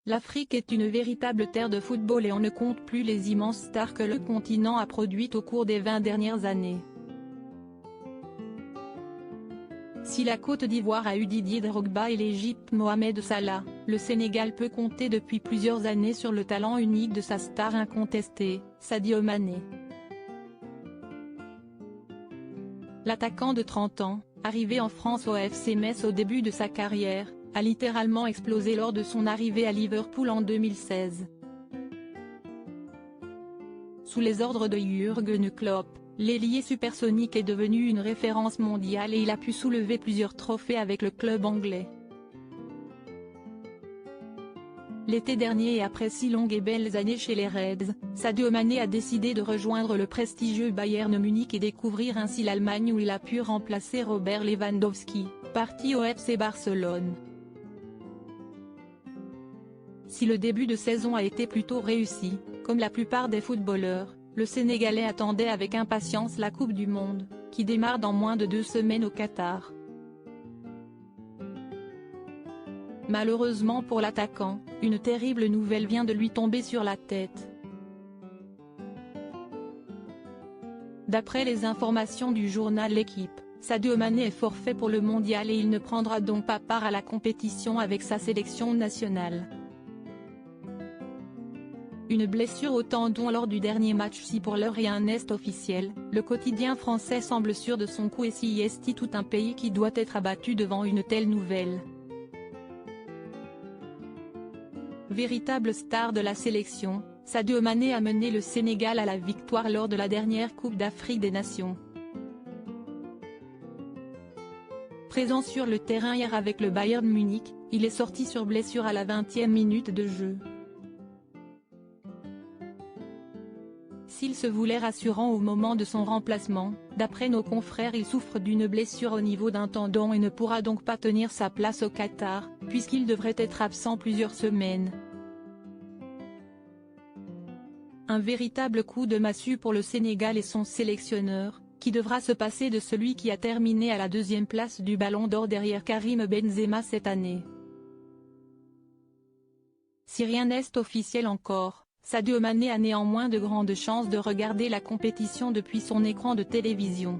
L'Afrique est une véritable terre de football et on ne compte plus les immenses stars que le continent a produites au cours des 20 dernières années. Si la Côte d'Ivoire a eu Didier Drogba et l'Égypte Mohamed Salah, le Sénégal peut compter depuis plusieurs années sur le talent unique de sa star incontestée, Sadio Mané. L'attaquant de 30 ans, arrivé en France au FC Metz au début de sa carrière, a littéralement explosé lors de son arrivée à Liverpool en 2016. Sous les ordres de Jürgen Klopp, l'ailier supersonique est devenu une référence mondiale et il a pu soulever plusieurs trophées avec le club anglais. L'été dernier et après 6 longues et belles années chez les Reds, Sadio Mané a décidé de rejoindre le prestigieux Bayern Munich et découvrir ainsi l'Allemagne où il a pu remplacer Robert Lewandowski, parti au FC Barcelone. Si le début de saison a été plutôt réussi, comme la plupart des footballeurs, le Sénégalais attendait avec impatience la Coupe du Monde, qui démarre dans moins de 2 semaines au Qatar. Malheureusement pour l'attaquant, une terrible nouvelle vient de lui tomber sur la tête. D'après les informations du journal L'Équipe, Sadio Mané est forfait pour le mondial et il ne prendra donc pas part à la compétition avec sa sélection nationale. Une blessure au tendon lors du dernier match. Si pour l'heure rien n'est officiel, le quotidien français semble sûr de son coup et si est tout un pays qui doit être abattu devant une telle nouvelle. Véritable star de la sélection, Sadio Mané a mené le Sénégal à la victoire lors de la dernière Coupe d'Afrique des Nations. Présent sur le terrain hier avec le Bayern Munich, il est sorti sur blessure à la 20e minute de jeu. S'il se voulait rassurant au moment de son remplacement, d'après nos confrères il souffre d'une blessure au niveau d'un tendon et ne pourra donc pas tenir sa place au Qatar, puisqu'il devrait être absent plusieurs semaines. Un véritable coup de massue pour le Sénégal et son sélectionneur, qui devra se passer de celui qui a terminé à la 2e place du Ballon d'Or derrière Karim Benzema cette année. Si rien n'est officiel encore, Sadio Mané a néanmoins de grandes chances de regarder la compétition depuis son écran de télévision.